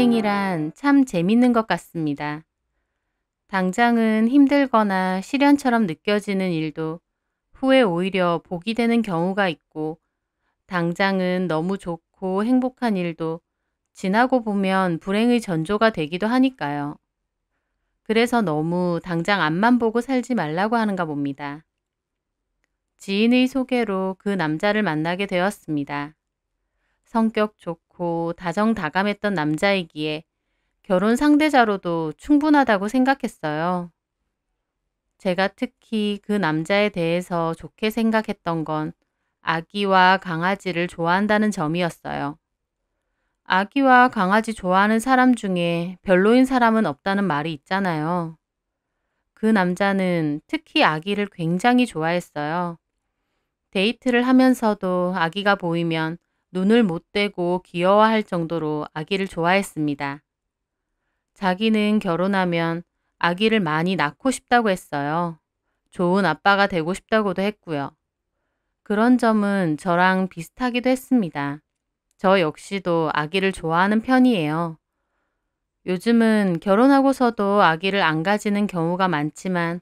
인생이란 참 재밌는 것 같습니다. 당장은 힘들거나 시련처럼 느껴지는 일도 후에 오히려 복이 되는 경우가 있고, 당장은 너무 좋고 행복한 일도 지나고 보면 불행의 전조가 되기도 하니까요. 그래서 너무 당장 앞만 보고 살지 말라고 하는가 봅니다. 지인의 소개로 그 남자를 만나게 되었습니다. 성격 좋고 다정다감했던 남자이기에 결혼 상대자로도 충분하다고 생각했어요. 제가 특히 그 남자에 대해서 좋게 생각했던 건 아기와 강아지를 좋아한다는 점이었어요. 아기와 강아지 좋아하는 사람 중에 별로인 사람은 없다는 말이 있잖아요. 그 남자는 특히 아기를 굉장히 좋아했어요. 데이트를 하면서도 아기가 보이면 눈을 못 떼고 귀여워할 정도로 아기를 좋아했습니다. 자기는 결혼하면 아기를 많이 낳고 싶다고 했어요. 좋은 아빠가 되고 싶다고도 했고요. 그런 점은 저랑 비슷하기도 했습니다. 저 역시도 아기를 좋아하는 편이에요. 요즘은 결혼하고서도 아기를 안 가지는 경우가 많지만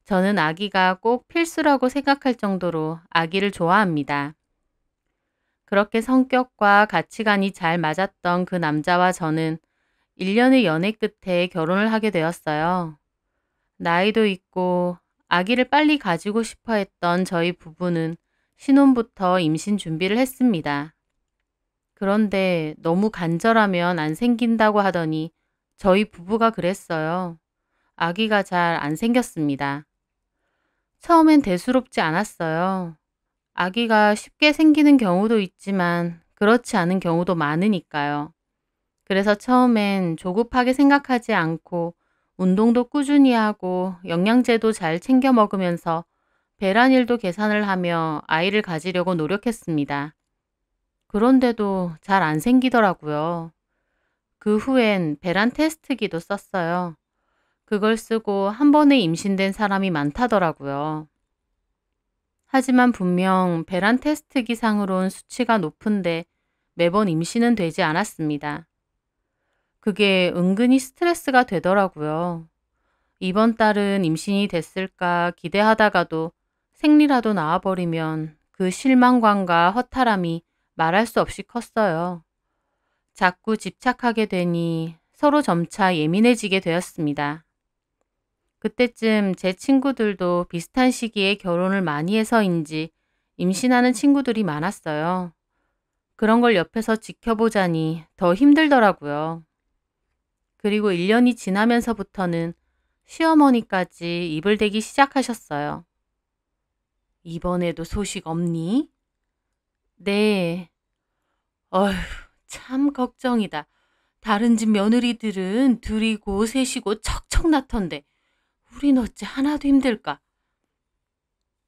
저는 아기가 꼭 필수라고 생각할 정도로 아기를 좋아합니다. 그렇게 성격과 가치관이 잘 맞았던 그 남자와 저는 1년의 연애 끝에 결혼을 하게 되었어요. 나이도 있고 아기를 빨리 가지고 싶어 했던 저희 부부는 신혼부터 임신 준비를 했습니다. 그런데 너무 간절하면 안 생긴다고 하더니 저희 부부가 그랬어요. 아기가 잘 안 생겼습니다. 처음엔 대수롭지 않았어요. 아기가 쉽게 생기는 경우도 있지만 그렇지 않은 경우도 많으니까요. 그래서 처음엔 조급하게 생각하지 않고 운동도 꾸준히 하고 영양제도 잘 챙겨 먹으면서 배란일도 계산을 하며 아이를 가지려고 노력했습니다. 그런데도 잘 안 생기더라고요. 그 후엔 배란 테스트기도 썼어요. 그걸 쓰고 한 번에 임신된 사람이 많다더라고요. 하지만 분명 배란 테스트기 상으론 수치가 높은데 매번 임신은 되지 않았습니다. 그게 은근히 스트레스가 되더라고요. 이번 달은 임신이 됐을까 기대하다가도 생리라도 나와버리면 그 실망감과 허탈함이 말할 수 없이 컸어요. 자꾸 집착하게 되니 서로 점차 예민해지게 되었습니다. 그때쯤 제 친구들도 비슷한 시기에 결혼을 많이 해서인지 임신하는 친구들이 많았어요. 그런 걸 옆에서 지켜보자니 더 힘들더라고요. 그리고 1년이 지나면서부터는 시어머니까지 입을 대기 시작하셨어요. 이번에도 소식 없니? 네. 어휴, 참 걱정이다. 다른 집 며느리들은 둘이고 셋이고 척척 낳던데 우린 어찌 하나도 힘들까?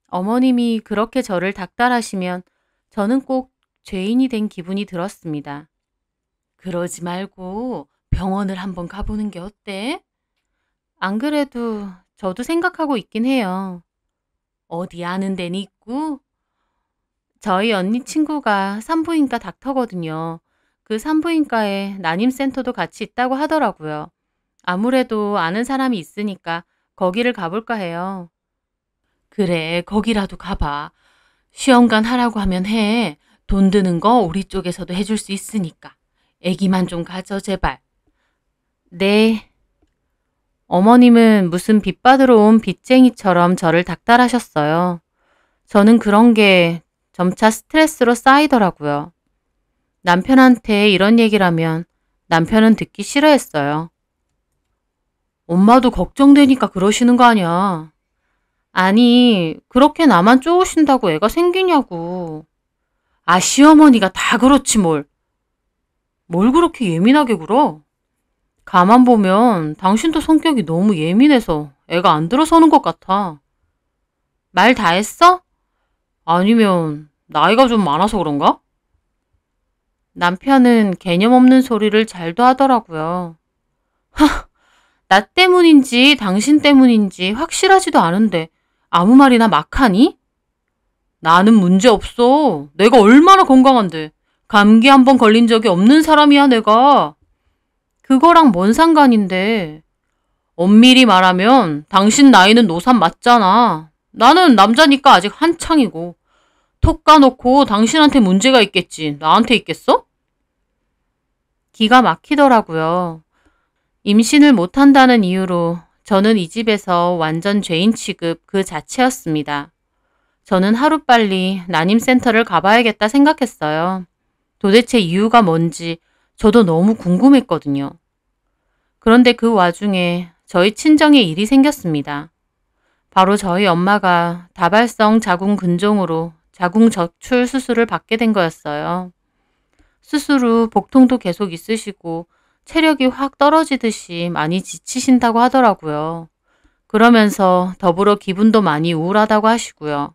어머님이 그렇게 저를 닥달하시면 저는 꼭 죄인이 된 기분이 들었습니다. 그러지 말고 병원을 한번 가보는 게 어때? 안 그래도 저도 생각하고 있긴 해요. 어디 아는 데는 있고? 저희 언니 친구가 산부인과 닥터거든요. 그 산부인과에 난임센터도 같이 있다고 하더라고요. 아무래도 아는 사람이 있으니까 거기를 가볼까 해요. 그래, 거기라도 가봐. 시험관 하라고 하면 해. 돈 드는 거 우리 쪽에서도 해줄 수 있으니까. 애기만 좀 가져, 제발. 네. 어머님은 무슨 빚 받으러 온 빚쟁이처럼 저를 닥달하셨어요. 저는 그런 게 점차 스트레스로 쌓이더라고요. 남편한테 이런 얘기를 하면 남편은 듣기 싫어했어요. 엄마도 걱정되니까 그러시는 거 아니야. 아니, 그렇게 나만 쪼으신다고 애가 생기냐고. 아, 시어머니가 다 그렇지 뭘. 뭘 그렇게 예민하게 굴어? 가만 보면 당신도 성격이 너무 예민해서 애가 안 들어서는 것 같아. 말 다 했어? 아니면 나이가 좀 많아서 그런가? 남편은 개념 없는 소리를 잘도 하더라고요. 하, 나 때문인지 당신 때문인지 확실하지도 않은데 아무 말이나 막 하니? 나는 문제 없어. 내가 얼마나 건강한데. 감기 한 번 걸린 적이 없는 사람이야, 내가. 그거랑 뭔 상관인데. 엄밀히 말하면 당신 나이는 노산 맞잖아. 나는 남자니까 아직 한창이고. 톡 까놓고 당신한테 문제가 있겠지. 나한테 있겠어? 기가 막히더라고요. 임신을 못한다는 이유로 저는 이 집에서 완전 죄인 취급 그 자체였습니다. 저는 하루빨리 난임센터를 가봐야겠다 생각했어요. 도대체 이유가 뭔지 저도 너무 궁금했거든요. 그런데 그 와중에 저희 친정에 일이 생겼습니다. 바로 저희 엄마가 다발성 자궁 근종으로 자궁 적출 수술을 받게 된 거였어요. 수술 후 복통도 계속 있으시고 체력이 확 떨어지듯이 많이 지치신다고 하더라고요. 그러면서 더불어 기분도 많이 우울하다고 하시고요.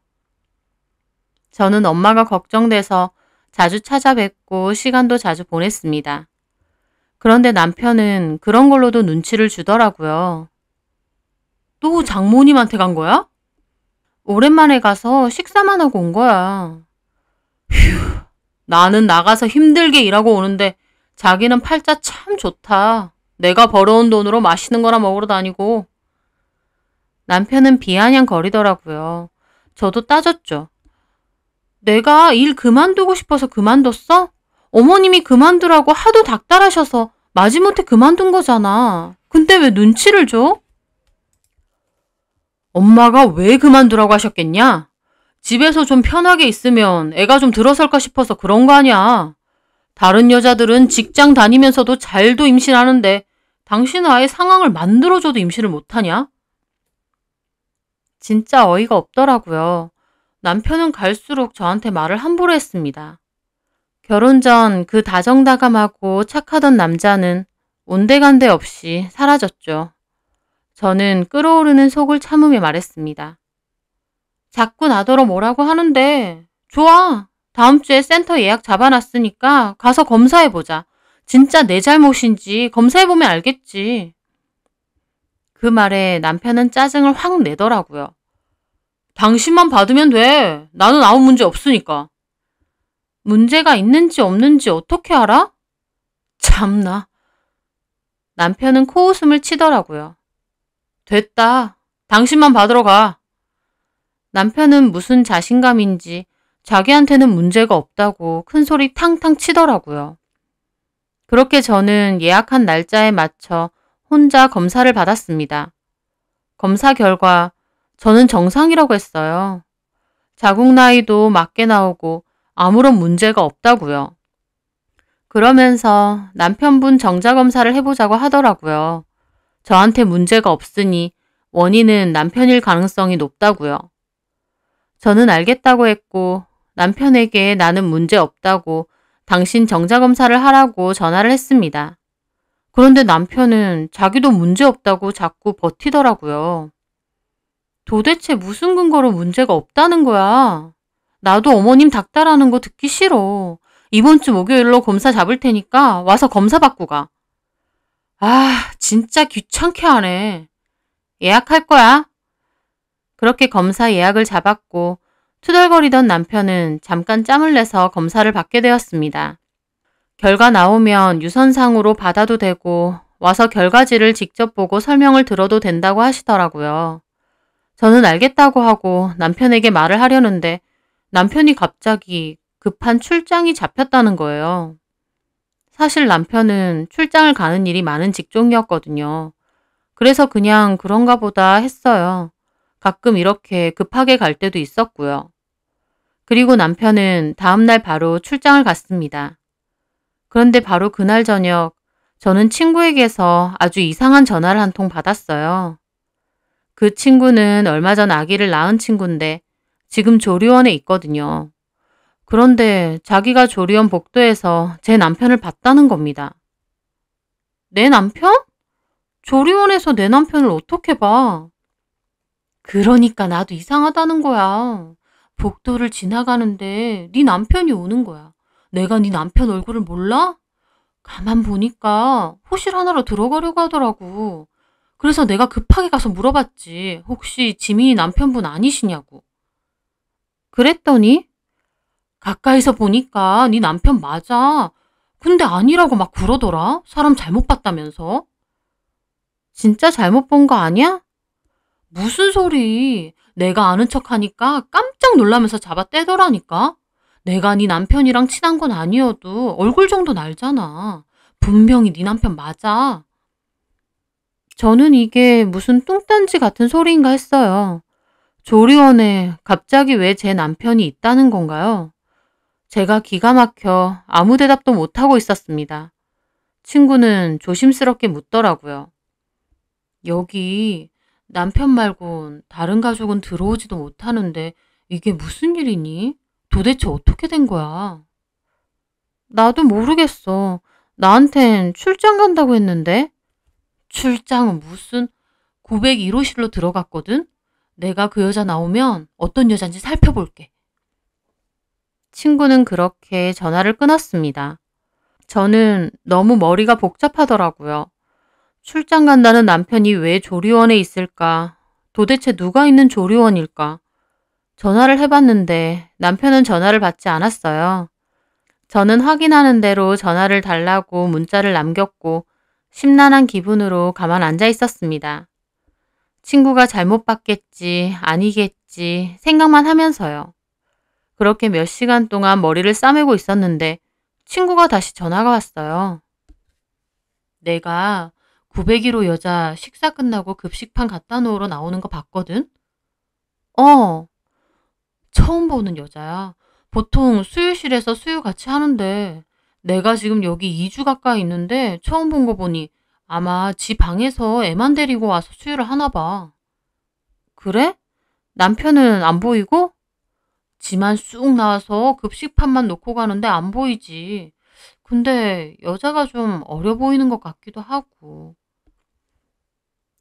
저는 엄마가 걱정돼서 자주 찾아뵙고 시간도 자주 보냈습니다. 그런데 남편은 그런 걸로도 눈치를 주더라고요. 또 장모님한테 간 거야? 오랜만에 가서 식사만 하고 온 거야. 휴, 나는 나가서 힘들게 일하고 오는데 자기는 팔자 참 좋다. 내가 벌어온 돈으로 맛있는 거나 먹으러 다니고. 남편은 비아냥거리더라고요. 저도 따졌죠. 내가 일 그만두고 싶어서 그만뒀어? 어머님이 그만두라고 하도 닥달하셔서 마지못해 그만둔 거잖아. 근데 왜 눈치를 줘? 엄마가 왜 그만두라고 하셨겠냐? 집에서 좀 편하게 있으면 애가 좀 들어설까 싶어서 그런 거 아니야. 다른 여자들은 직장 다니면서도 잘도 임신하는데 당신은 아예 상황을 만들어줘도 임신을 못하냐? 진짜 어이가 없더라고요. 남편은 갈수록 저한테 말을 함부로 했습니다. 결혼 전 그 다정다감하고 착하던 남자는 온데간데 없이 사라졌죠. 저는 끓어오르는 속을 참으며 말했습니다. 자꾸 나더러 뭐라고 하는데 좋아. 다음 주에 센터 예약 잡아놨으니까 가서 검사해보자. 진짜 내 잘못인지 검사해보면 알겠지. 그 말에 남편은 짜증을 확 내더라고요. 당신만 받으면 돼. 나는 아무 문제 없으니까. 문제가 있는지 없는지 어떻게 알아? 참나. 남편은 코웃음을 치더라고요. 됐다. 당신만 받으러 가. 남편은 무슨 자신감인지 자기한테는 문제가 없다고 큰 소리 탕탕 치더라고요. 그렇게 저는 예약한 날짜에 맞춰 혼자 검사를 받았습니다. 검사 결과 저는 정상이라고 했어요. 자궁 나이도 맞게 나오고 아무런 문제가 없다고요. 그러면서 남편분 정자검사를 해보자고 하더라고요. 저한테 문제가 없으니 원인은 남편일 가능성이 높다고요. 저는 알겠다고 했고 남편에게 나는 문제 없다고 당신 정자검사를 하라고 전화를 했습니다. 그런데 남편은 자기도 문제 없다고 자꾸 버티더라고요. 도대체 무슨 근거로 문제가 없다는 거야? 나도 어머님 닥달하는 거 듣기 싫어. 이번 주 목요일로 검사 잡을 테니까 와서 검사 받고 가. 아, 진짜 귀찮게 하네. 예약할 거야. 그렇게 검사 예약을 잡았고 투덜거리던 남편은 잠깐 짬을 내서 검사를 받게 되었습니다. 결과 나오면 유선상으로 받아도 되고 와서 결과지를 직접 보고 설명을 들어도 된다고 하시더라고요. 저는 알겠다고 하고 남편에게 말을 하려는데 남편이 갑자기 급한 출장이 잡혔다는 거예요. 사실 남편은 출장을 가는 일이 많은 직종이었거든요. 그래서 그냥 그런가 보다 했어요. 가끔 이렇게 급하게 갈 때도 있었고요. 그리고 남편은 다음날 바로 출장을 갔습니다. 그런데 바로 그날 저녁 저는 친구에게서 아주 이상한 전화를 한 통 받았어요. 그 친구는 얼마 전 아기를 낳은 친구인데 지금 조리원에 있거든요. 그런데 자기가 조리원 복도에서 제 남편을 봤다는 겁니다. 내 남편? 조리원에서 내 남편을 어떻게 봐? 그러니까 나도 이상하다는 거야. 복도를 지나가는데 네 남편이 오는 거야. 내가 네 남편 얼굴을 몰라? 가만 보니까 호실 하나로 들어가려고 하더라고. 그래서 내가 급하게 가서 물어봤지. 혹시 지민이 남편분 아니시냐고. 그랬더니 가까이서 보니까 네 남편 맞아. 근데 아니라고 막 그러더라. 사람 잘못 봤다면서. 진짜 잘못 본 거 아니야? 무슨 소리. 내가 아는 척하니까 깜짝 놀라면서 잡아 떼더라니까. 내가 네 남편이랑 친한 건 아니어도 얼굴 정도는 알잖아. 분명히 네 남편 맞아. 저는 이게 무슨 뚱딴지 같은 소리인가 했어요. 조리원에 갑자기 왜 제 남편이 있다는 건가요? 제가 기가 막혀 아무 대답도 못하고 있었습니다. 친구는 조심스럽게 묻더라고요. 여기 남편 말곤 다른 가족은 들어오지도 못하는데 이게 무슨 일이니? 도대체 어떻게 된 거야? 나도 모르겠어. 나한텐 출장 간다고 했는데. 출장은 무슨 901호실로 들어갔거든? 내가 그 여자 나오면 어떤 여잔지 살펴볼게. 친구는 그렇게 전화를 끊었습니다. 저는 너무 머리가 복잡하더라고요. 출장 간다는 남편이 왜 조리원에 있을까? 도대체 누가 있는 조리원일까? 전화를 해봤는데 남편은 전화를 받지 않았어요. 저는 확인하는 대로 전화를 달라고 문자를 남겼고 심란한 기분으로 가만 앉아 있었습니다. 친구가 잘못 받겠지, 아니겠지 생각만 하면서요. 그렇게 몇 시간 동안 머리를 싸매고 있었는데 친구가 다시 전화가 왔어요. 내가 901호 여자 식사 끝나고 급식판 갖다 놓으러 나오는 거 봤거든? 어, 처음 보는 여자야. 보통 수유실에서 수유 같이 하는데 내가 지금 여기 2주 가까이 있는데 처음 본 거 보니 아마 지 방에서 애만 데리고 와서 수유를 하나 봐. 그래? 남편은 안 보이고? 지만 쑥 나와서 급식판만 놓고 가는데 안 보이지. 근데 여자가 좀 어려 보이는 것 같기도 하고.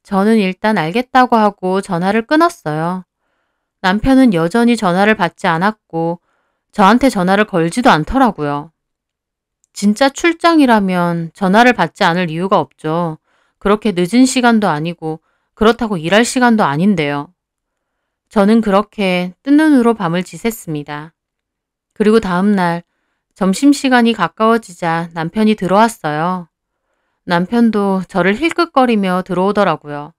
저는 일단 알겠다고 하고 전화를 끊었어요. 남편은 여전히 전화를 받지 않았고 저한테 전화를 걸지도 않더라고요. 진짜 출장이라면 전화를 받지 않을 이유가 없죠. 그렇게 늦은 시간도 아니고 그렇다고 일할 시간도 아닌데요. 저는 그렇게 뜬 눈으로 밤을 지샜습니다. 그리고 다음 날 점심시간이 가까워지자 남편이 들어왔어요. 남편도 저를 힐끗거리며 들어오더라고요.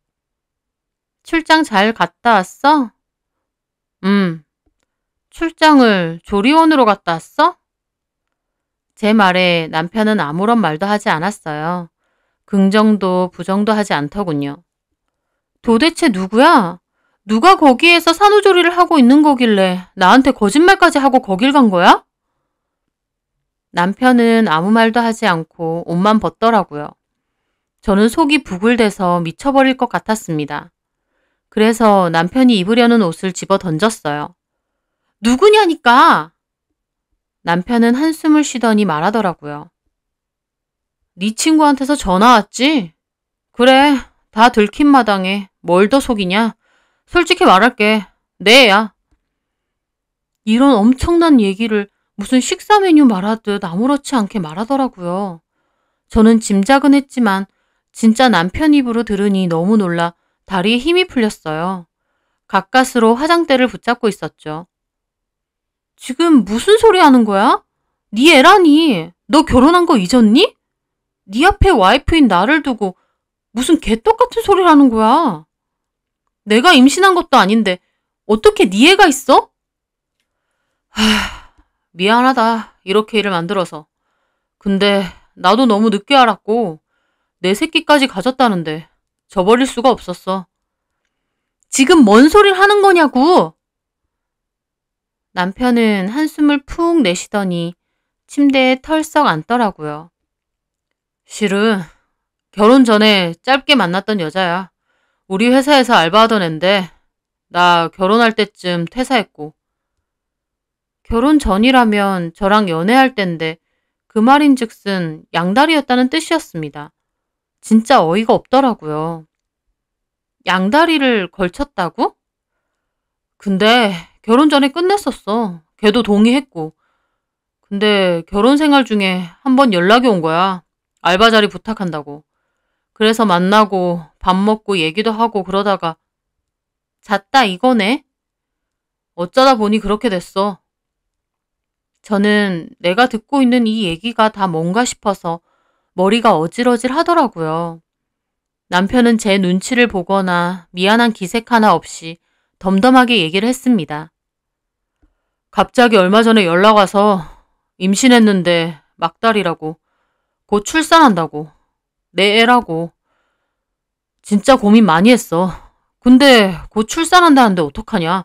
출장 잘 갔다 왔어? 출장을 조리원으로 갔다 왔어? 제 말에 남편은 아무런 말도 하지 않았어요. 긍정도 부정도 하지 않더군요. 도대체 누구야? 누가 거기에서 산후조리를 하고 있는 거길래 나한테 거짓말까지 하고 거길 간 거야? 남편은 아무 말도 하지 않고 옷만 벗더라고요. 저는 속이 부글대서 미쳐버릴 것 같았습니다. 그래서 남편이 입으려는 옷을 집어 던졌어요. 누구냐니까! 남편은 한숨을 쉬더니 말하더라고요. 네 친구한테서 전화 왔지? 그래, 다 들킨 마당에 뭘 더 속이냐? 솔직히 말할게. 내 애야. 이런 엄청난 얘기를 무슨 식사 메뉴 말하듯 아무렇지 않게 말하더라고요. 저는 짐작은 했지만 진짜 남편 입으로 들으니 너무 놀라 다리에 힘이 풀렸어요. 가까스로 화장대를 붙잡고 있었죠. 지금 무슨 소리 하는 거야? 네 애라니. 너 결혼한 거 잊었니? 네 앞에 와이프인 나를 두고 무슨 개떡 같은 소리를 하는 거야. 내가 임신한 것도 아닌데 어떻게 네 애가 있어? 미안하다. 이렇게 일을 만들어서. 근데 나도 너무 늦게 알았고 내 새끼까지 가졌다는데 저버릴 수가 없었어. 지금 뭔 소리를 하는 거냐고. 남편은 한숨을 푹 내쉬더니 침대에 털썩 앉더라고요. 실은 결혼 전에 짧게 만났던 여자야. 우리 회사에서 알바하던 앤데 나 결혼할 때쯤 퇴사했고. 결혼 전이라면 저랑 연애할 땐데 그 말인즉슨 양다리였다는 뜻이었습니다. 진짜 어이가 없더라고요. 양다리를 걸쳤다고? 근데 결혼 전에 끝냈었어. 걔도 동의했고. 근데 결혼 생활 중에 한 번 연락이 온 거야. 알바 자리 부탁한다고. 그래서 만나고 밥 먹고 얘기도 하고 그러다가 잤다 이거네? 어쩌다 보니 그렇게 됐어. 저는 내가 듣고 있는 이 얘기가 다 뭔가 싶어서 머리가 어질어질 하더라고요. 남편은 제 눈치를 보거나 미안한 기색 하나 없이 덤덤하게 얘기를 했습니다. 갑자기 얼마 전에 연락 와서 임신했는데 막달이라고, 곧 출산한다고, 내 애라고. 진짜 고민 많이 했어. 근데 곧 출산한다는데 어떡하냐.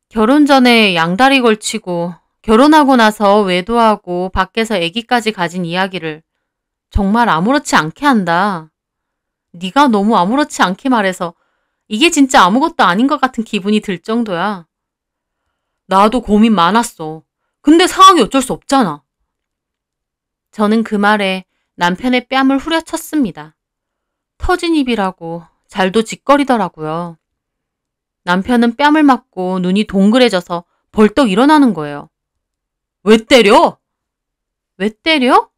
결혼 전에 양다리 걸치고 결혼하고 나서 외도하고 밖에서 아기까지 가진 이야기를 정말 아무렇지 않게 한다. 네가 너무 아무렇지 않게 말해서 이게 진짜 아무것도 아닌 것 같은 기분이 들 정도야. 나도 고민 많았어. 근데 상황이 어쩔 수 없잖아. 저는 그 말에 남편의 뺨을 후려쳤습니다. 터진 입이라고 잘도 짓거리더라고요. 남편은 뺨을 맞고 눈이 동그래져서 벌떡 일어나는 거예요. 왜 때려? 왜 때려?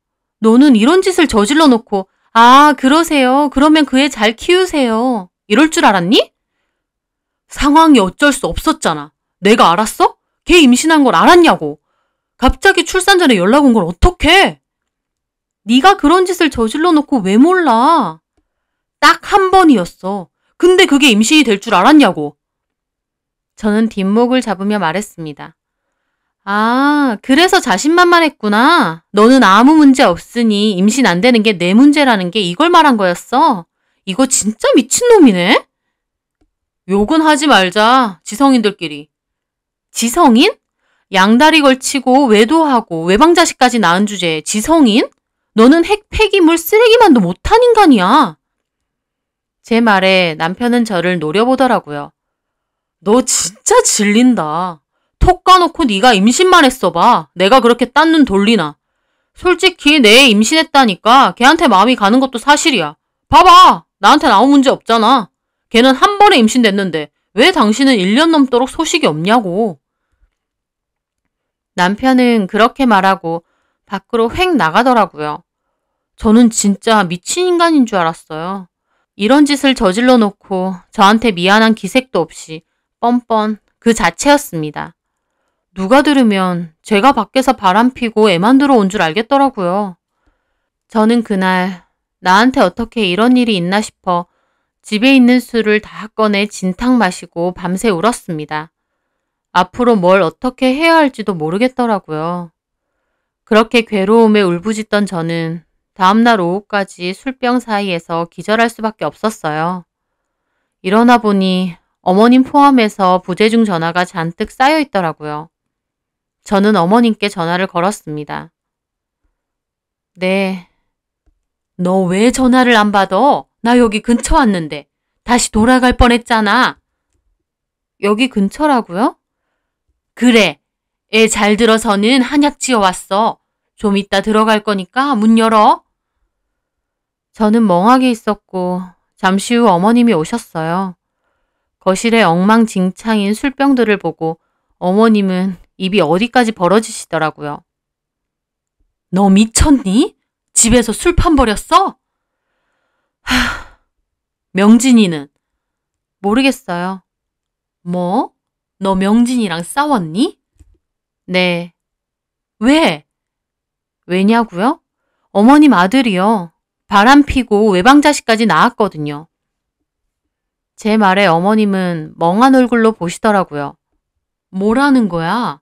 너는 이런 짓을 저질러 놓고 아, 그러세요. 그러면 그 애 잘 키우세요. 이럴 줄 알았니? 상황이 어쩔 수 없었잖아. 내가 알았어? 걔 임신한 걸 알았냐고. 갑자기 출산 전에 연락 온 걸 어떡해? 네가 그런 짓을 저질러 놓고 왜 몰라? 딱 한 번이었어. 근데 그게 임신이 될 줄 알았냐고. 저는 뒷목을 잡으며 말했습니다. 아, 그래서 자신만만했구나. 너는 아무 문제 없으니 임신 안 되는 게 내 문제라는 게 이걸 말한 거였어. 이거 진짜 미친놈이네? 욕은 하지 말자, 지성인들끼리. 지성인? 양다리 걸치고 외도하고 외방자식까지 낳은 주제에 지성인? 너는 폐기물 쓰레기만도 못한 인간이야. 제 말에 남편은 저를 노려보더라고요. 너 진짜 질린다. 톡 까놓고 네가 임신만 했어봐. 내가 그렇게 딴 눈 돌리나. 솔직히 내 임신했다니까 걔한테 마음이 가는 것도 사실이야. 봐봐. 나한텐 아무 문제 없잖아. 걔는 한 번에 임신됐는데 왜 당신은 1년 넘도록 소식이 없냐고. 남편은 그렇게 말하고 밖으로 획 나가더라고요. 저는 진짜 미친 인간인 줄 알았어요. 이런 짓을 저질러 놓고 저한테 미안한 기색도 없이 뻔뻔 그 자체였습니다. 누가 들으면 제가 밖에서 바람피고 애만 들어온 줄 알겠더라고요. 저는 그날 나한테 어떻게 이런 일이 있나 싶어 집에 있는 술을 다 꺼내 진탕 마시고 밤새 울었습니다. 앞으로 뭘 어떻게 해야 할지도 모르겠더라고요. 그렇게 괴로움에 울부짖던 저는 다음날 오후까지 술병 사이에서 기절할 수밖에 없었어요. 일어나 보니 어머님 포함해서 부재중 전화가 잔뜩 쌓여 있더라고요. 저는 어머님께 전화를 걸었습니다. 네. 너 왜 전화를 안 받아? 나 여기 근처 왔는데. 다시 돌아갈 뻔했잖아. 여기 근처라고요? 그래. 애 잘 들어서는 한약 지어왔어. 좀 이따 들어갈 거니까 문 열어. 저는 멍하게 있었고 잠시 후 어머님이 오셨어요. 거실에 엉망진창인 술병들을 보고 어머님은 입이 어디까지 벌어지시더라고요. 너 미쳤니? 집에서 술판 버렸어? 명진이는? 모르겠어요. 뭐? 너 명진이랑 싸웠니? 네. 왜? 왜냐고요? 어머님 아들이요. 바람피고 외방자식까지 낳았거든요. 제 말에 어머님은 멍한 얼굴로 보시더라고요. 뭐라는 거야?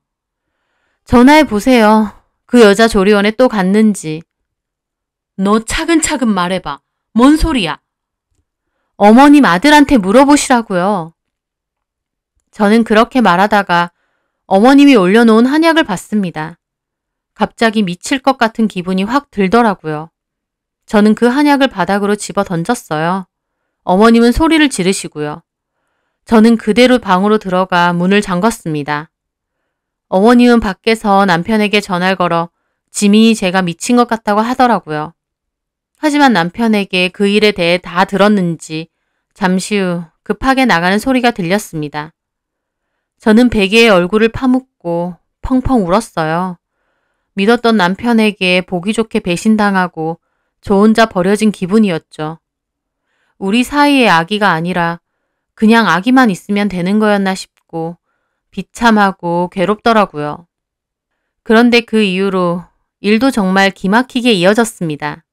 전화해 보세요. 그 여자 조리원에 또 갔는지. 너 차근차근 말해봐. 뭔 소리야? 어머님 아들한테 물어보시라고요. 저는 그렇게 말하다가 어머님이 올려놓은 한약을 봤습니다. 갑자기 미칠 것 같은 기분이 확 들더라고요. 저는 그 한약을 바닥으로 집어 던졌어요. 어머님은 소리를 지르시고요. 저는 그대로 방으로 들어가 문을 잠갔습니다. 어머님은 밖에서 남편에게 전화를 걸어 지민이 제가 미친 것 같다고 하더라고요. 하지만 남편에게 그 일에 대해 다 들었는지 잠시 후 급하게 나가는 소리가 들렸습니다. 저는 베개에 얼굴을 파묻고 펑펑 울었어요. 믿었던 남편에게 보기 좋게 배신당하고 저 혼자 버려진 기분이었죠. 우리 사이의 아기가 아니라 그냥 아기만 있으면 되는 거였나 싶고 비참하고 괴롭더라고요. 그런데 그 이후로 일도 정말 기막히게 이어졌습니다.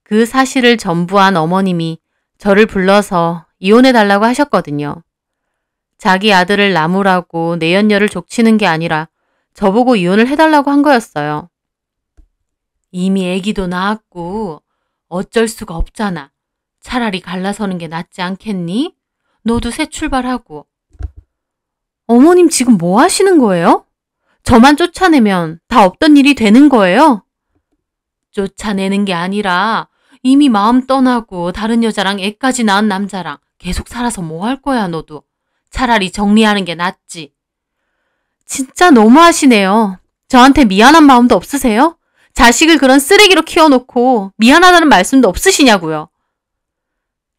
그 사실을 전부한 어머님이 저를 불러서 이혼해달라고 하셨거든요. 자기 아들을 나무라고 내연녀를 족치는 게 아니라 저보고 이혼을 해달라고 한 거였어요. 이미 아기도 낳았고 어쩔 수가 없잖아. 차라리 갈라서는 게 낫지 않겠니? 너도 새 출발하고. 어머님 지금 뭐 하시는 거예요? 저만 쫓아내면 다 없던 일이 되는 거예요? 쫓아내는 게 아니라 이미 마음 떠나고 다른 여자랑 애까지 낳은 남자랑 계속 살아서 뭐 할 거야 너도. 차라리 정리하는 게 낫지. 진짜 너무하시네요. 저한테 미안한 마음도 없으세요? 자식을 그런 쓰레기로 키워놓고 미안하다는 말씀도 없으시냐고요.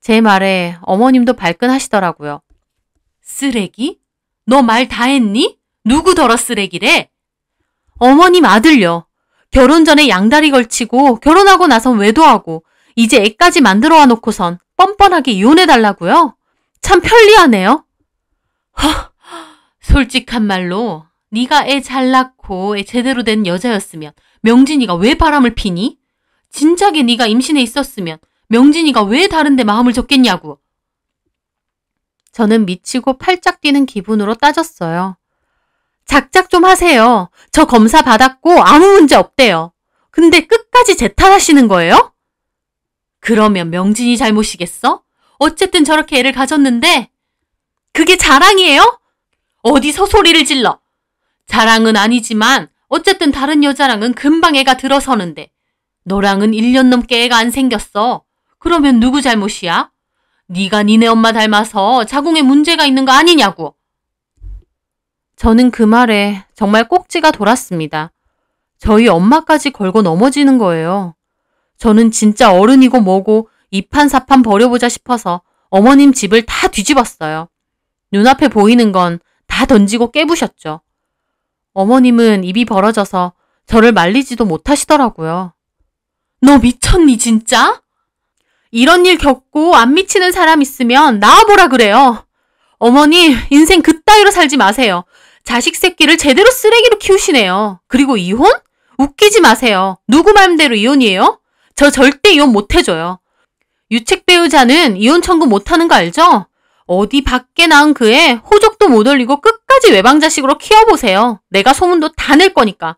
제 말에 어머님도 발끈하시더라고요. 쓰레기? 너 말 다 했니? 누구더러 쓰레기래? 어머님 아들요. 결혼 전에 양다리 걸치고 결혼하고 나선 외도하고 이제 애까지 만들어 와 놓고선 뻔뻔하게 이혼해달라고요? 참 편리하네요. 허, 솔직한 말로 네가 애 잘 낳고 애 제대로 된 여자였으면 명진이가 왜 바람을 피니? 진작에 네가 임신해 있었으면 명진이가 왜 다른 데 마음을 줬겠냐고. 저는 미치고 팔짝 뛰는 기분으로 따졌어요. 작작 좀 하세요. 저 검사 받았고 아무 문제 없대요. 근데 끝까지 제 탓하시는 거예요? 그러면 명진이 잘못이겠어? 어쨌든 저렇게 애를 가졌는데 그게 자랑이에요? 어디서 소리를 질러? 자랑은 아니지만 어쨌든 다른 여자랑은 금방 애가 들어서는데 너랑은 1년 넘게 애가 안 생겼어. 그러면 누구 잘못이야? 네가 니네 엄마 닮아서 자궁에 문제가 있는 거 아니냐고. 저는 그 말에 정말 꼭지가 돌았습니다. 저희 엄마까지 걸고 넘어지는 거예요. 저는 진짜 어른이고 뭐고 이판사판 버려보자 싶어서 어머님 집을 다 뒤집었어요. 눈앞에 보이는 건 다 던지고 깨부셨죠. 어머님은 입이 벌어져서 저를 말리지도 못하시더라고요. 너 미쳤니 진짜? 이런 일 겪고 안 미치는 사람 있으면 나와보라 그래요. 어머님 인생 그따위로 살지 마세요. 자식 새끼를 제대로 쓰레기로 키우시네요. 그리고 이혼? 웃기지 마세요. 누구 마음대로 이혼이에요? 저 절대 이혼 못해줘요. 유책 배우자는 이혼 청구 못하는 거 알죠? 어디 밖에 낳은 그 애 호적도 못 올리고 끝까지 외방자식으로 키워보세요. 내가 소문도 다 낼 거니까.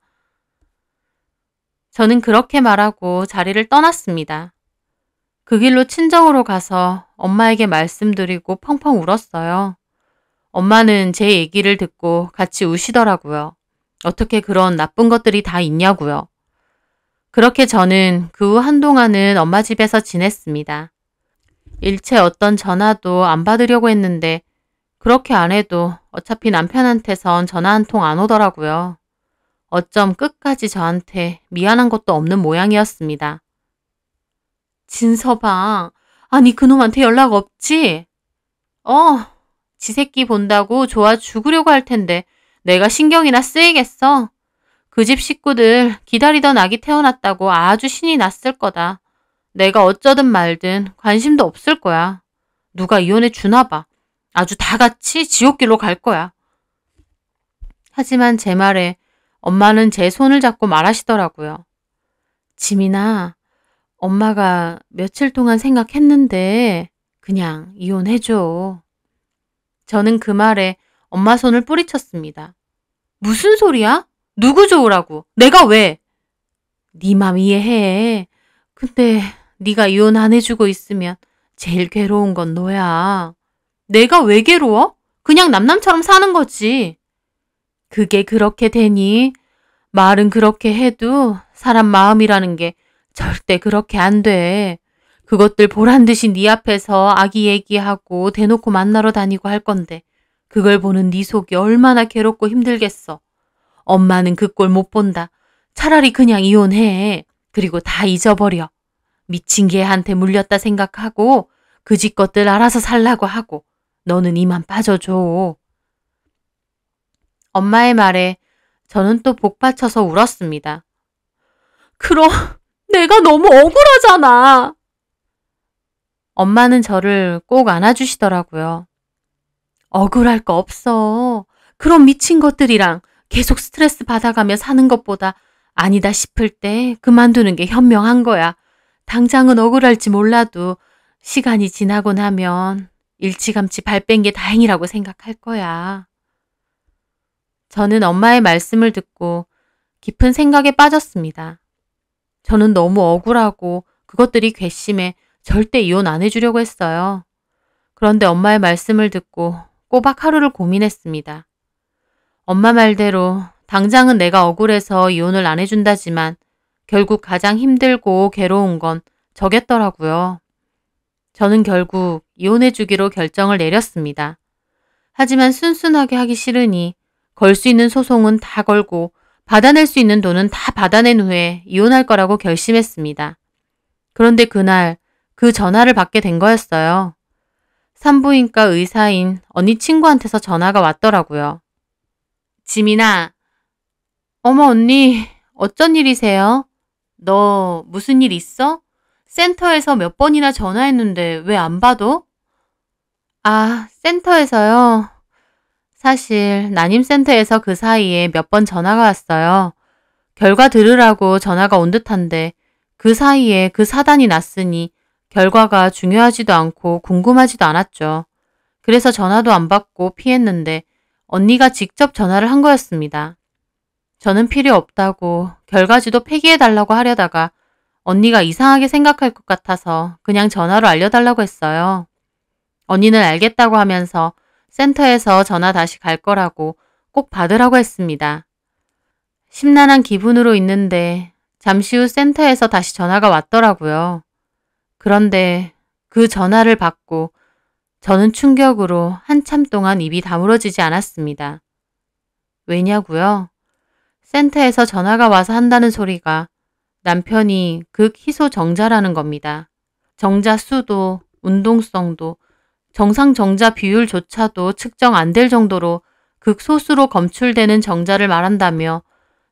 저는 그렇게 말하고 자리를 떠났습니다. 그 길로 친정으로 가서 엄마에게 말씀드리고 펑펑 울었어요. 엄마는 제 얘기를 듣고 같이 우시더라고요. 어떻게 그런 나쁜 것들이 다 있냐고요. 그렇게 저는 그 후 한동안은 엄마 집에서 지냈습니다. 일체 어떤 전화도 안 받으려고 했는데 그렇게 안 해도 어차피 남편한테선 전화 한 통 안 오더라고요. 어쩜 끝까지 저한테 미안한 것도 없는 모양이었습니다. 진서방, 아니 그놈한테 연락 없지? 지 새끼 본다고 좋아 죽으려고 할 텐데 내가 신경이나 쓰이겠어? 그 집 식구들 기다리던 아기 태어났다고 아주 신이 났을 거다. 내가 어쩌든 말든 관심도 없을 거야. 누가 이혼해 주나 봐. 아주 다 같이 지옥길로 갈 거야. 하지만 제 말에 엄마는 제 손을 잡고 말하시더라고요. 지민아, 엄마가 며칠 동안 생각했는데 그냥 이혼해줘. 저는 그 말에 엄마 손을 뿌리쳤습니다. 무슨 소리야? 누구 좋으라고? 내가 왜? 네 맘 이해해. 근데 네가 이혼 안 해주고 있으면 제일 괴로운 건 너야. 내가 왜 괴로워? 그냥 남남처럼 사는 거지. 그게 그렇게 되니? 말은 그렇게 해도 사람 마음이라는 게 절대 그렇게 안 돼. 그것들 보란 듯이 네 앞에서 아기 얘기하고 대놓고 만나러 다니고 할 건데 그걸 보는 네 속이 얼마나 괴롭고 힘들겠어. 엄마는 그 꼴 못 본다. 차라리 그냥 이혼해. 그리고 다 잊어버려. 미친 개한테 물렸다 생각하고 그 집 것들 알아서 살라고 하고 너는 이만 빠져줘. 엄마의 말에 저는 또 복받쳐서 울었습니다. 그럼 내가 너무 억울하잖아. 엄마는 저를 꼭 안아주시더라고요. 억울할 거 없어. 그런 미친 것들이랑 계속 스트레스 받아가며 사는 것보다 아니다 싶을 때 그만두는 게 현명한 거야. 당장은 억울할지 몰라도 시간이 지나고 나면 일찌감치 발 뺀 게 다행이라고 생각할 거야. 저는 엄마의 말씀을 듣고 깊은 생각에 빠졌습니다. 저는 너무 억울하고 그것들이 괘씸해 절대 이혼 안 해주려고 했어요. 그런데 엄마의 말씀을 듣고 꼬박 하루를 고민했습니다. 엄마 말대로 당장은 내가 억울해서 이혼을 안 해준다지만 결국 가장 힘들고 괴로운 건 저겠더라고요. 저는 결국 이혼해주기로 결정을 내렸습니다. 하지만 순순하게 하기 싫으니 걸 수 있는 소송은 다 걸고 받아낼 수 있는 돈은 다 받아낸 후에 이혼할 거라고 결심했습니다. 그런데 그날 그 전화를 받게 된 거였어요. 산부인과 의사인 언니 친구한테서 전화가 왔더라고요. 지민아, 어머 언니, 어쩐 일이세요? 너 무슨 일 있어? 센터에서 몇 번이나 전화했는데 왜 안 받아? 아, 센터에서요? 사실 난임센터에서 그 사이에 몇 번 전화가 왔어요. 결과 들으라고 전화가 온 듯한데 그 사이에 그 사단이 났으니 결과가 중요하지도 않고 궁금하지도 않았죠. 그래서 전화도 안 받고 피했는데 언니가 직접 전화를 한 거였습니다. 저는 필요 없다고 결과지도 폐기해달라고 하려다가 언니가 이상하게 생각할 것 같아서 그냥 전화로 알려달라고 했어요. 언니는 알겠다고 하면서 센터에서 전화 다시 갈 거라고 꼭 받으라고 했습니다. 심란한 기분으로 있는데 잠시 후 센터에서 다시 전화가 왔더라고요. 그런데 그 전화를 받고 저는 충격으로 한참 동안 입이 다물어지지 않았습니다. 왜냐고요? 센터에서 전화가 와서 한다는 소리가 남편이 극희소정자라는 겁니다. 정자 수도 운동성도 정상 정자 비율조차도 측정 안 될 정도로 극소수로 검출되는 정자를 말한다며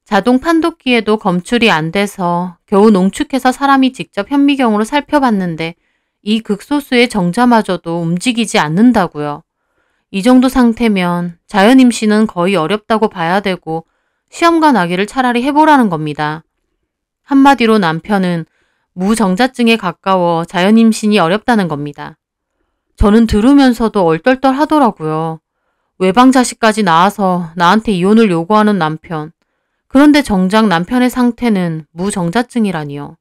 자동 판독기에도 검출이 안 돼서 겨우 농축해서 사람이 직접 현미경으로 살펴봤는데 이 극소수의 정자마저도 움직이지 않는다고요. 이 정도 상태면 자연 임신은 거의 어렵다고 봐야 되고 시험관 아기를 차라리 해보라는 겁니다. 한마디로 남편은 무정자증에 가까워 자연 임신이 어렵다는 겁니다. 저는 들으면서도 얼떨떨 하더라고요. 외방 자식까지 낳아서 나한테 이혼을 요구하는 남편. 그런데 정작 남편의 상태는 무정자증이라니요.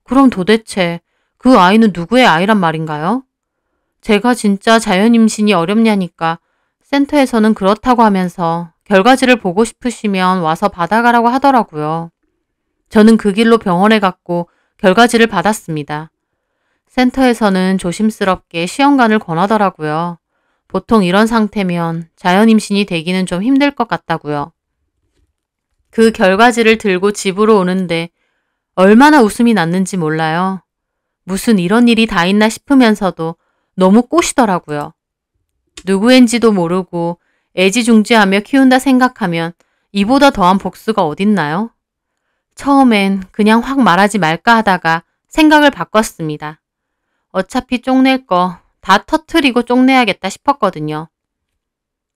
그럼 도대체 그 아이는 누구의 아이란 말인가요? 제가 진짜 자연 임신이 어렵냐니까 센터에서는 그렇다고 하면서 결과지를 보고 싶으시면 와서 받아가라고 하더라고요. 저는 그 길로 병원에 갔고 결과지를 받았습니다. 센터에서는 조심스럽게 시험관을 권하더라고요. 보통 이런 상태면 자연 임신이 되기는 좀 힘들 것 같다고요. 그 결과지를 들고 집으로 오는데 얼마나 웃음이 났는지 몰라요. 무슨 이런 일이 다 있나 싶으면서도 너무 꼬시더라고요. 누구인지도 모르고 애지중지하며 키운다 생각하면 이보다 더한 복수가 어딨나요? 처음엔 그냥 확 말하지 말까 하다가 생각을 바꿨습니다. 어차피 쪽낼 거 다 터트리고 쪽내야겠다 싶었거든요.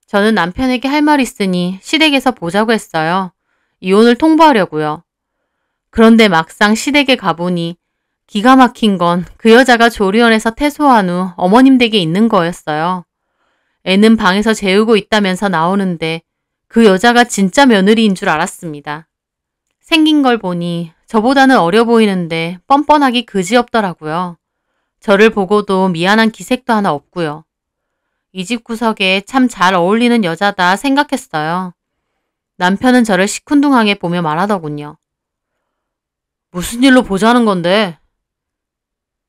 저는 남편에게 할 말 있으니 시댁에서 보자고 했어요. 이혼을 통보하려고요. 그런데 막상 시댁에 가보니 기가 막힌 건 그 여자가 조리원에서 퇴소한 후 어머님 댁에 있는 거였어요. 애는 방에서 재우고 있다면서 나오는데 그 여자가 진짜 며느리인 줄 알았습니다. 생긴 걸 보니 저보다는 어려 보이는데 뻔뻔하기 그지없더라고요. 저를 보고도 미안한 기색도 하나 없고요. 이 집 구석에 참 잘 어울리는 여자다 생각했어요. 남편은 저를 시큰둥하게 보며 말하더군요. 무슨 일로 보자는 건데?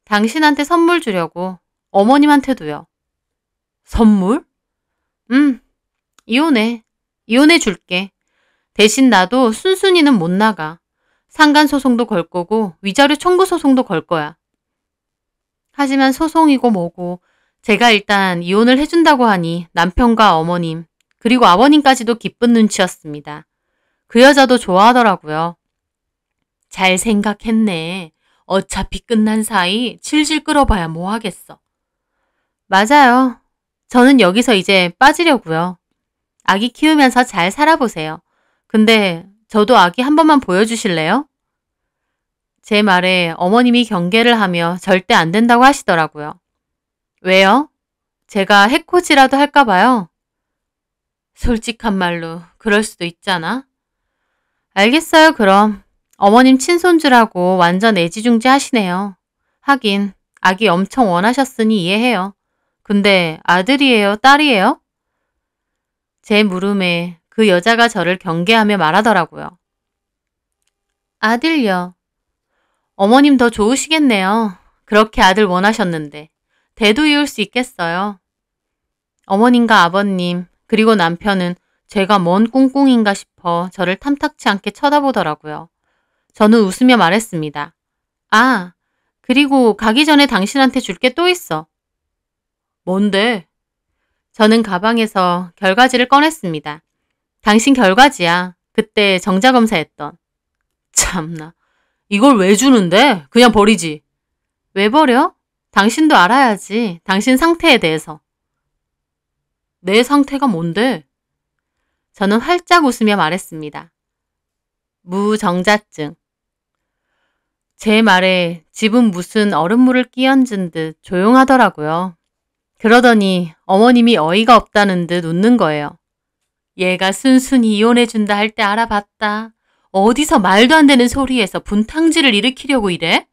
당신한테 선물 주려고. 어머님한테도요. 선물? 이혼해. 이혼해 줄게. 대신 나도 순순히는 못 나가. 상간소송도 걸 거고 위자료 청구 소송도 걸 거야. 하지만 소송이고 뭐고 제가 일단 이혼을 해준다고 하니 남편과 어머님 그리고 아버님까지도 기쁜 눈치였습니다. 그 여자도 좋아하더라고요. 잘 생각했네. 어차피 끝난 사이 질질 끌어봐야 뭐 하겠어. 맞아요. 저는 여기서 이제 빠지려고요. 아기 키우면서 잘 살아보세요. 근데 저도 아기 한 번만 보여주실래요? 제 말에 어머님이 경계를 하며 절대 안 된다고 하시더라고요. 왜요? 제가 해코지라도 할까 봐요. 솔직한 말로 그럴 수도 있잖아. 알겠어요, 그럼. 어머님 친손주라고 완전 애지중지 하시네요. 하긴 아기 엄청 원하셨으니 이해해요. 근데 아들이에요, 딸이에요? 제 물음에 그 여자가 저를 경계하며 말하더라고요. 아들요. 어머님 더 좋으시겠네요. 그렇게 아들 원하셨는데. 대도 이을 수 있겠어요. 어머님과 아버님, 그리고 남편은 제가 뭔 꿍꿍인가 싶어 저를 탐탁치 않게 쳐다보더라고요. 저는 웃으며 말했습니다. 아, 그리고 가기 전에 당신한테 줄 게 또 있어. 뭔데? 저는 가방에서 결과지를 꺼냈습니다. 당신 결과지야. 그때 정자검사했던. 참나. 이걸 왜 주는데? 그냥 버리지. 왜 버려? 당신도 알아야지. 당신 상태에 대해서. 내 상태가 뭔데? 저는 활짝 웃으며 말했습니다. 무정자증. 제 말에 집은 무슨 얼음물을 끼얹은 듯 조용하더라고요. 그러더니 어머님이 어이가 없다는 듯 웃는 거예요. 얘가 순순히 이혼해준다 할 때 알아봤다. 어디서 말도 안 되는 소리에서 분탕질을 일으키려고 이래?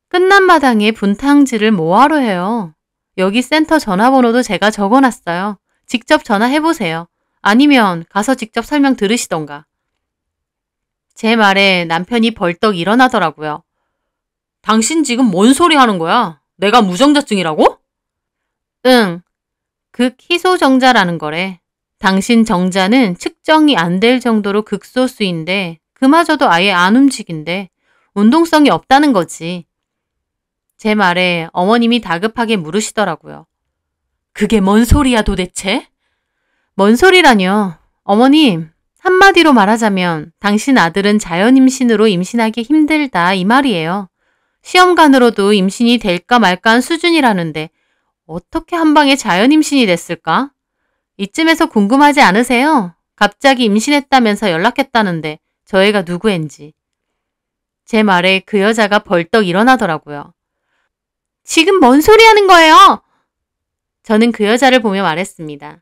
끝난 마당에 분탕질을 뭐하러 해요? 여기 센터 전화번호도 제가 적어놨어요. 직접 전화해보세요. 아니면 가서 직접 설명 들으시던가. 제 말에 남편이 벌떡 일어나더라고요. 당신 지금 뭔 소리 하는 거야? 내가 무정자증이라고? 응, 극희소정자라는 거래. 당신 정자는 측정이 안 될 정도로 극소수인데 그마저도 아예 안 움직인대. 운동성이 없다는 거지. 제 말에 어머님이 다급하게 물으시더라고요. 그게 뭔 소리야 도대체? 뭔 소리라뇨. 어머님, 한마디로 말하자면 당신 아들은 자연 임신으로 임신하기 힘들다 이 말이에요. 시험관으로도 임신이 될까 말까 한 수준이라는데 어떻게 한 방에 자연 임신이 됐을까? 이쯤에서 궁금하지 않으세요? 갑자기 임신했다면서 연락했다는데 저 애가 누구인지. 제 말에 그 여자가 벌떡 일어나더라고요. 지금 뭔 소리 하는 거예요? 저는 그 여자를 보며 말했습니다.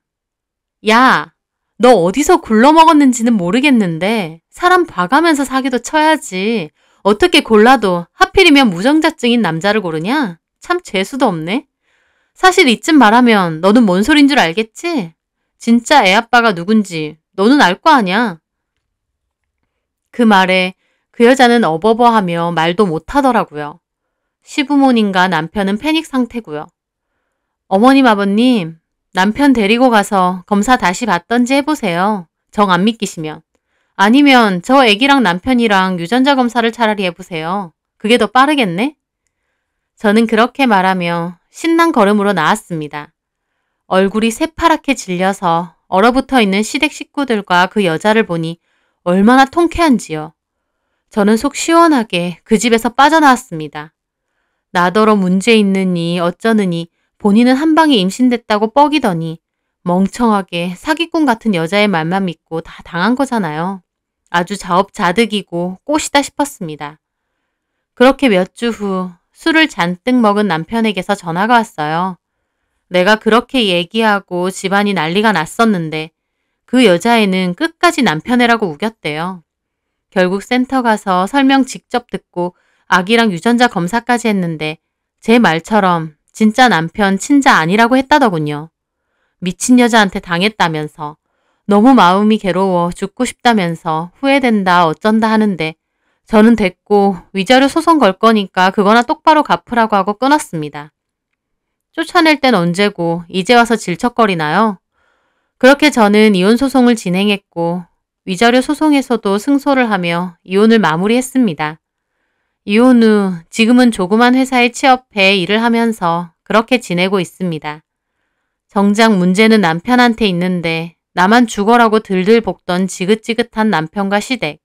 야, 너 어디서 굴러먹었는지는 모르겠는데 사람 봐가면서 사기도 쳐야지. 어떻게 골라도 하필이면 무정자증인 남자를 고르냐? 참 재수도 없네. 사실 이쯤 말하면 너는 뭔 소린 줄 알겠지? 진짜 애 아빠가 누군지 너는 알 거 아냐? 그 말에 그 여자는 어버버하며 말도 못하더라고요. 시부모님과 남편은 패닉 상태고요. 어머님 아버님, 남편 데리고 가서 검사 다시 받던지 해보세요. 정 안 믿기시면. 아니면 저 애기랑 남편이랑 유전자 검사를 차라리 해보세요. 그게 더 빠르겠네? 저는 그렇게 말하며 신난 걸음으로 나왔습니다. 얼굴이 새파랗게 질려서 얼어붙어 있는 시댁 식구들과 그 여자를 보니 얼마나 통쾌한지요. 저는 속 시원하게 그 집에서 빠져나왔습니다. 나더러 문제 있느니 어쩌느니 본인은 한 방에 임신됐다고 뻐기더니 멍청하게 사기꾼 같은 여자의 말만 믿고 다 당한 거잖아요. 아주 자업자득이고 꽃이다 싶었습니다. 그렇게 몇 주 후 술을 잔뜩 먹은 남편에게서 전화가 왔어요. 내가 그렇게 얘기하고 집안이 난리가 났었는데 그 여자애는 끝까지 남편애라고 우겼대요. 결국 센터 가서 설명 직접 듣고 아기랑 유전자 검사까지 했는데 제 말처럼 진짜 남편 친자 아니라고 했다더군요. 미친 여자한테 당했다면서 너무 마음이 괴로워 죽고 싶다면서 후회된다 어쩐다 하는데 저는 됐고 위자료 소송 걸 거니까 그거나 똑바로 갚으라고 하고 끊었습니다. 쫓아낼 땐 언제고 이제 와서 질척거리나요? 그렇게 저는 이혼 소송을 진행했고 위자료 소송에서도 승소를 하며 이혼을 마무리했습니다. 이혼 후 지금은 조그만 회사에 취업해 일을 하면서 그렇게 지내고 있습니다. 정작 문제는 남편한테 있는데 나만 죽어라고 들들 볶던 지긋지긋한 남편과 시댁.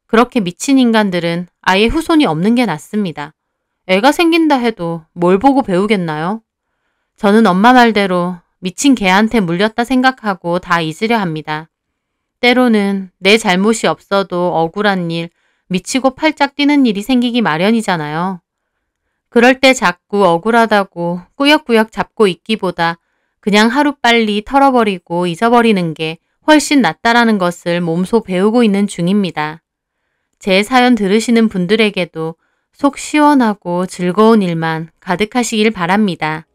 그렇게 미친 인간들은 아예 후손이 없는 게 낫습니다. 애가 생긴다 해도 뭘 보고 배우겠나요? 저는 엄마 말대로 미친 개한테 물렸다 생각하고 다 잊으려 합니다. 때로는 내 잘못이 없어도 억울한 일, 미치고 팔짝 뛰는 일이 생기기 마련이잖아요. 그럴 때 자꾸 억울하다고 꾸역꾸역 잡고 있기보다 그냥 하루빨리 털어버리고 잊어버리는 게 훨씬 낫다라는 것을 몸소 배우고 있는 중입니다. 제 사연 들으시는 분들에게도 속 시원하고 즐거운 일만 가득하시길 바랍니다.